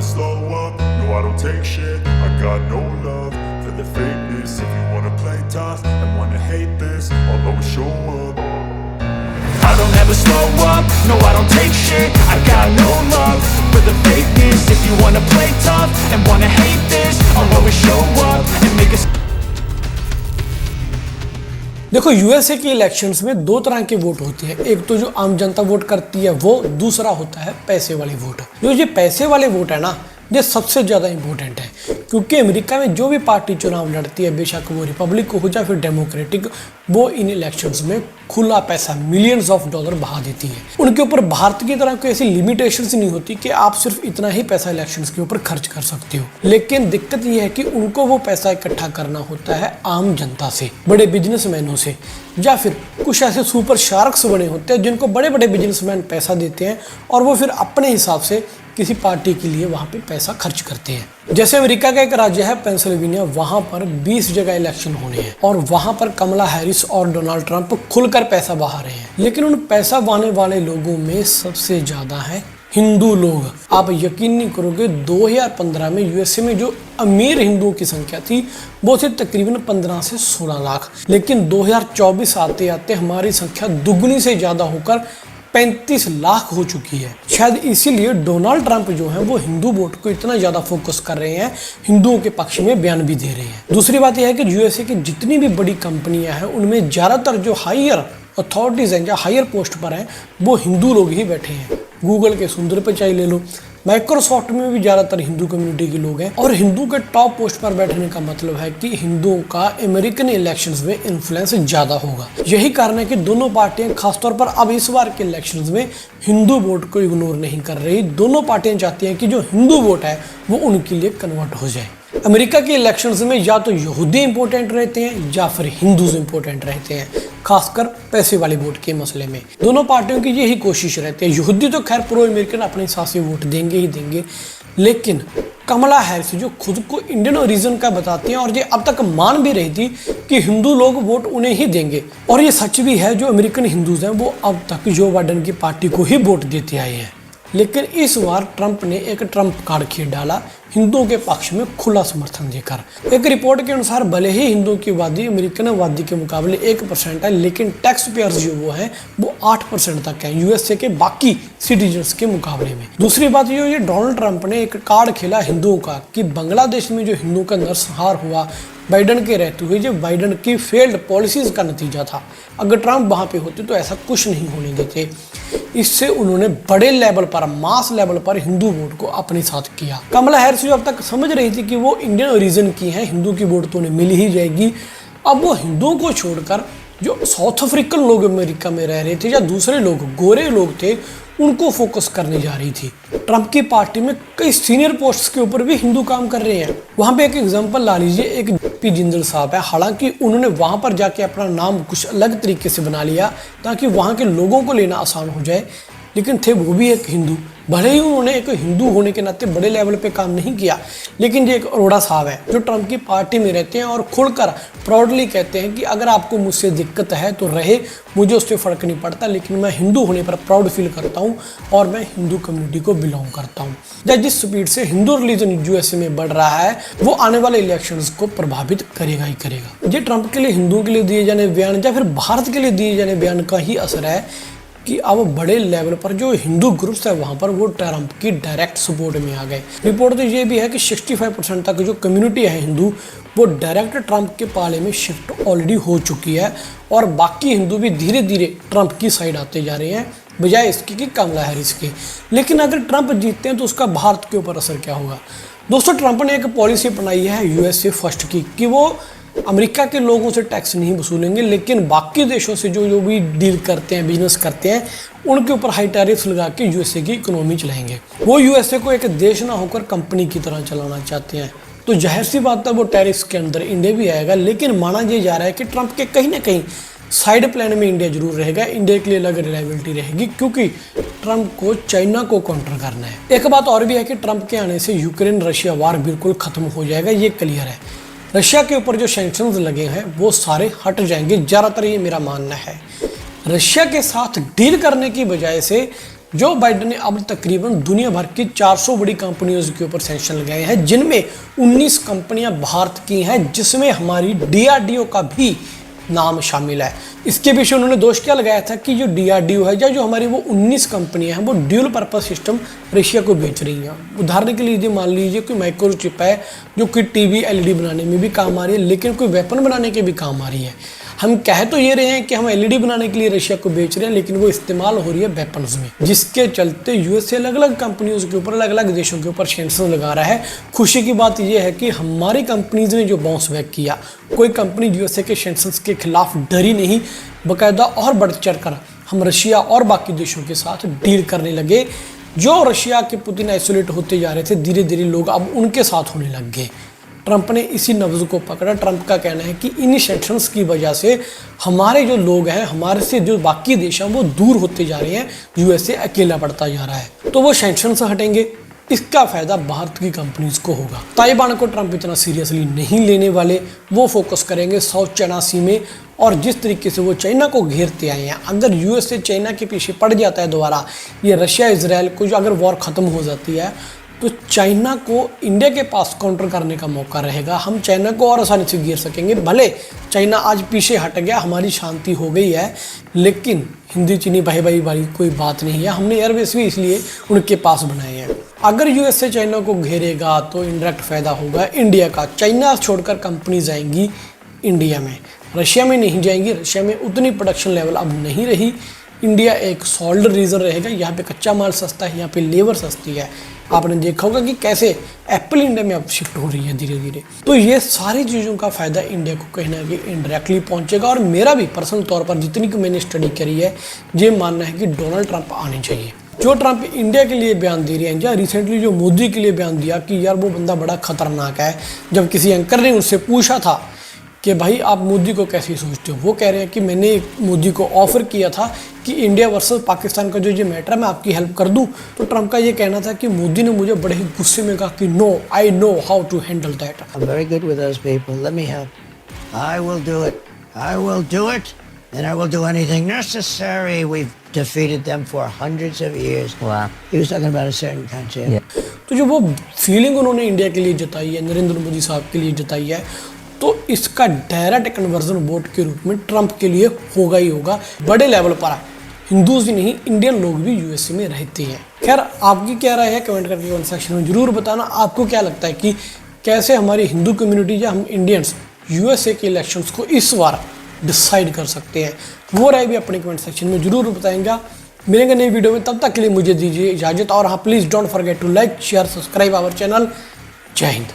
slow up, no I don't take shit. I got no love for the fakeness. If you wanna play tough and wanna hate this, I'll always show up. I don't ever slow up, no I don't take shit. I got no love for the fakeness. If you wanna play tough and wanna hate this, I'll always show up and make a देखो USA के elections में दो तरह के vote होते हैं, एक तो जो आम जनता वोट करती है वो, दूसरा होता है पैसे वाले वोट। जो ये पैसे वाले वोट है ना, ये सबसे ज़्यादा इंपॉर्टेंट है, क्योंकि अमेरिका में जो भी पार्टी चुनाव लड़ती है, बेशक वो रिपब्लिक हो या फिर डेमोक्रेटिक, वो इन इलेक्शंस में खुला पैसा मिलियंस ऑफ डॉलर बहा देती है। उनके ऊपर भारत की तरह कोई ऐसी लिमिटेशंस नहीं होती कि आप सिर्फ इतना ही पैसा इलेक्शंस के ऊपर खर्च कर सकते हो, लेकिन दिक्कत ये है कि उनको वो पैसा इकट्ठा करना होता है आम जनता से, बड़े बिजनेसमैनों से, या फिर कुछ ऐसे सुपर शार्क्स बने होते हैं जिनको बड़े बड़े बिजनेसमैन पैसा देते हैं और वो फिर अपने हिसाब से किसी पार्टी के लिए वहाँ पे पैसा खर्च करते हैं। जैसे अमेरिका का एक राज्य है पेंसिल्वेनिया, वहाँ पर 20 जगह इलेक्शन होने हैं और वहाँ पर कमला हैरिस और डोनाल्ड ट्रंप खुलकर पैसा बहा रहे हैं, लेकिन उन पैसा बहाने वाले लोगों में सबसे ज़्यादा है हिंदू लोग। आप यकीन नहीं करोगे, 2015 में यूएसए में जो अमीर हिंदुओं की संख्या थी वो थी तकरीबन 15 से 16 लाख, लेकिन 2024 आते आते हमारी संख्या दुगनी से ज़्यादा होकर 35 लाख हो चुकी है। शायद इसीलिए डोनाल्ड ट्रंप जो है वो हिंदू वोट को इतना ज़्यादा फोकस कर रहे हैं, हिंदुओं के पक्ष में बयान भी दे रहे हैं। दूसरी बात यह है कि यूएसए की जितनी भी बड़ी कंपनियां हैं उनमें ज़्यादातर जो हायर अथॉरिटीज़ हैं या हायर पोस्ट पर हैं वो हिंदू लोग ही बैठे हैं। गूगल के सुंदर पिचाई ले लो, माइक्रोसॉफ्ट में भी ज़्यादातर हिंदू कम्युनिटी के लोग हैं, और हिंदू के टॉप पोस्ट पर बैठने का मतलब है कि हिंदुओं का अमेरिकन इलेक्शंस में इन्फ्लुएंस ज़्यादा होगा। यही कारण है कि दोनों पार्टियां खासतौर पर अब इस बार के इलेक्शंस में हिंदू वोट को इग्नोर नहीं कर रही। दोनों पार्टियां चाहती हैं कि जो हिंदू वोट है वो उनके लिए कन्वर्ट हो जाए। अमेरिका के इलेक्शंस में या तो यहूदी इंपॉर्टेंट रहते हैं या फिर हिंदूज इंपॉर्टेंट रहते हैं, खासकर पैसे वाले वोट के मसले में। दोनों पार्टियों की यही कोशिश रहती है। यहूदी तो खैर प्रो अमेरिकन अपने हिसाब से वोट देंगे ही देंगे, लेकिन कमला हैरिस जो खुद को इंडियन ओरिजिन का बताती हैं और ये अब तक मान भी रही थी कि हिंदू लोग वोट उन्हें ही देंगे, और ये सच भी है। जो अमेरिकन हिंदूज हैं वो अब तक जो बाइडेन की पार्टी को ही वोट देते आए हैं, लेकिन इस बार ट्रंप ने एक ट्रंप कार्ड खेल डाला हिंदुओं के पक्ष में खुला समर्थन देकर। एक रिपोर्ट के अनुसार भले ही हिंदुओं की आबादी अमेरिकन आबादी के मुकाबले 1% है, लेकिन टैक्स पेयर्स जो वो हैं वो 8% तक है यूएसए के बाकी सिटीजन्स के मुकाबले में। दूसरी बात ये डोनाल्ड ट्रंप ने एक कार्ड खेला हिंदुओं का कि बांग्लादेश में जो हिंदुओं का नरसंहार हुआ बाइडेन के रहते हुए, जो बाइडेन की फेल्ड पॉलिसीज का नतीजा था। अगर ट्रंप वहाँ पे होते तो ऐसा कुछ नहीं होने देते। इससे उन्होंने बड़े लेवल पर, मास लेवल पर हिंदू वोट को अपने साथ किया। कमला हैरिस जो अब तक समझ रही थी कि वो इंडियन ओरिजिन की है, हिंदू की वोट तो उन्हें मिल ही जाएगी, अब वो हिंदुओं को छोड़कर जो साउथ अफ्रीकन लोग अमेरिका में रह रहे थे या दूसरे लोग गोरे लोग थे उनको फोकस करने जा रही थी। ट्रंप की पार्टी में कई सीनियर पोस्ट्स के ऊपर भी हिंदू काम कर रहे हैं। वहां पे एक एग्जांपल ला लीजिए, एक पी जिंदल साहब है। हालांकि उन्होंने वहां पर जाके अपना नाम कुछ अलग तरीके से बना लिया ताकि वहां के लोगों को लेना आसान हो जाए, लेकिन थे वो भी एक हिंदू। भले ही उन्होंने एक हिंदू होने के नाते बड़े लेवल पे काम नहीं किया, लेकिन ये एक अरोड़ा साहब है जो ट्रंप की पार्टी में रहते हैं और खुलकर प्राउडली कहते हैं कि अगर आपको मुझसे दिक्कत है तो रहे, मुझे उससे फ़र्क नहीं पड़ता, लेकिन मैं हिंदू होने पर प्राउड फील करता हूँ और मैं हिंदू कम्युनिटी को बिलोंग करता हूँ। या जिस स्पीड से हिंदू रिलीजन यूएसए में बढ़ रहा है वो आने वाले इलेक्शंस को प्रभावित करेगा ही करेगा। ये ट्रंप के लिए हिंदुओं के लिए दिए जाने बयान या फिर भारत के लिए दिए जाने बयान का ही असर है कि अब बड़े लेवल पर जो हिंदू ग्रुप्स है वहाँ पर वो ट्रंप की डायरेक्ट सपोर्ट में आ गए। रिपोर्ट तो ये भी है कि 65% तक जो कम्युनिटी है हिंदू वो डायरेक्ट ट्रंप के पाले में शिफ्ट ऑलरेडी हो चुकी है, और बाकी हिंदू भी धीरे धीरे ट्रंप की साइड आते जा रहे हैं बजाय इसकी कि कमला हैरिस के। लेकिन अगर ट्रंप जीतते हैं तो उसका भारत के ऊपर असर क्या होगा? दोस्तों, ट्रंप ने एक पॉलिसी अपनाई है यूएसए फर्स्ट की कि वो अमेरिका के लोगों से टैक्स नहीं वसूलेंगे, लेकिन बाकी देशों से जो भी डील करते हैं, बिजनेस करते हैं, उनके ऊपर हाई टैरिफ्स लगा के यूएसए की इकोनॉमी चलाएंगे। वो यूएसए को एक देश ना होकर कंपनी की तरह चलाना चाहते हैं। तो जाहिर सी बात है वो टैरिफ्स के अंदर इंडिया भी आएगा, लेकिन माना ये जा रहा है कि ट्रंप के कहीं ना कहीं साइड प्लान में इंडिया जरूर रहेगा। इंडिया के लिए अलग रिलायबिलिटी रहेगी क्योंकि ट्रंप को चाइना को काउंटर करना है। एक बात और भी है कि ट्रंप के आने से यूक्रेन रशिया वार बिल्कुल खत्म हो जाएगा, ये क्लियर है। रशिया के ऊपर जो सैंक्शंस लगे हैं वो सारे हट जाएंगे, ज़्यादातर ये मेरा मानना है। रशिया के साथ डील करने की बजाय से जो बाइडेन ने अब तकरीबन दुनिया भर की 400 बड़ी कंपनियों के ऊपर सैंक्शन लगाए हैं, जिनमें 19 कंपनियां भारत की हैं, जिसमें हमारी DRDO का भी नाम शामिल है। इसके पीछे उन्होंने दोष क्या लगाया था कि जो DRDO है या जो हमारी वो 19 कंपनियां हैं वो ड्यूल पर्पस सिस्टम रशिया को बेच रही हैं। उदाहरण के लिए मान लीजिए कोई माइक्रोचिप है जो कि टीवी LED बनाने में भी काम आ रही है, लेकिन कोई वेपन बनाने के भी काम आ रही है। हम कह तो ये रहे हैं कि हम LED बनाने के लिए रशिया को बेच रहे हैं, लेकिन वो इस्तेमाल हो रही है वेपन्स में, जिसके चलते यूएसए अलग अलग कंपनियों के ऊपर, अलग अलग देशों के ऊपर सैंक्शन लगा रहा है। खुशी की बात यह है कि हमारी कंपनीज ने जो बाउंस बैक किया, कोई कंपनी यूएसए के सैंक्शंस के खिलाफ डरी नहीं, बाकायदा और बढ़ चढ़ कर हम रशिया और बाकी देशों के साथ डील करने लगे। जो रशिया के पुतिन आइसोलेट होते जा रहे थे, धीरे धीरे लोग अब उनके साथ होने लग गए। ट्रंप ने इसी नब्ज को पकड़ा। ट्रंप का कहना है कि इन सैंक्शंस की वजह से हमारे जो लोग हैं, हमारे से जो बाकी देश हैं, वो दूर होते जा रहे हैं, यूएसए अकेला पड़ता जा रहा है। तो वो सैंक्शंस हटेंगे, इसका फायदा भारत की कंपनीज को होगा। ताइवान को ट्रंप इतना सीरियसली नहीं लेने वाले, वो फोकस करेंगे साउथ चाइना सी में। और जिस तरीके से वो चाइना को घेरते आए हैं, अगर यूएसए चाइना के पीछे पड़ जाता है दोबारा, ये रशिया इजराइल को जो अगर वॉर खत्म हो जाती है, तो चाइना को इंडिया के पास काउंटर करने का मौका रहेगा। हम चाइना को और आसानी से घेर सकेंगे। भले चाइना आज पीछे हट गया, हमारी शांति हो गई है, लेकिन हिंदी चीनी भाई भाई वाली कोई बात नहीं है। हमने एयरबेस भी इसलिए उनके पास बनाए हैं। अगर यूएसए चाइना को घेरेगा तो इनडायरेक्ट फायदा होगा इंडिया का। चाइना छोड़कर कंपनी जाएंगी इंडिया में, रशिया में नहीं जाएंगी। रशिया में उतनी प्रोडक्शन लेवल अब नहीं रही। इंडिया एक सॉल्ड रीजन रहेगा। यहाँ पे कच्चा माल सस्ता है, यहाँ पे लेबर सस्ती है। आपने देखा होगा कि कैसे एप्पल इंडिया में अब शिफ्ट हो रही है धीरे धीरे। तो ये सारी चीज़ों का फायदा इंडिया को कहीं ना कहीं इनडायरेक्टली पहुंचेगा। और मेरा भी पर्सनल तौर पर जितनी की मैंने स्टडी करी है, ये मानना है कि डोनाल्ड ट्रंप आने चाहिए। जो ट्रंप इंडिया के लिए बयान दे रहे हैं, या रिसेंटली जो मोदी के लिए बयान दिया कि यार वो बंदा बड़ा खतरनाक है। जब किसी एंकर ने उनसे पूछा था कि भाई आप मोदी को कैसे सोचते हो, वो कह रहे हैं कि मैंने मोदी को ऑफर किया था कि इंडिया वर्सेस पाकिस्तान का जो ये मैटर है मैं आपकी हेल्प कर दूं। तो ट्रंप का ये कहना था कि मोदी ने मुझे बड़े ही गुस्से में कहा कि no, I know how to handle that. I'm very good with those people. Let me help. I will do it. I will do it. And I will do anything necessary. We've defeated them for hundreds of years. Wow. He was talking about a certain country. Yeah. तो जो वो feeling उन्होंने India के लिए जताई है, नरेंद्र मोदी साहब के लिए जताई है, तो इसका डायरेक्ट कन्वर्जन वोट के रूप में ट्रंप के लिए होगा ही होगा। बड़े लेवल पर हिंदूज ही नहीं, इंडियन लोग भी यूएसए में रहते हैं। खैर, आपकी क्या राय है कमेंट करके कमेंट सेक्शन में जरूर बताना। आपको क्या लगता है कि कैसे हमारी हिंदू कम्युनिटी या हम इंडियंस यूएसए के इलेक्शंस को इस बार डिसाइड कर सकते हैं, वो राय भी अपने कमेंट सेक्शन में जरूर बताएंगे। मिलेंगे नई वीडियो में, तब तक के लिए मुझे दीजिए इजाजत। और हाँ, please don't forget to like, share, subscribe our channel. जय हिंद।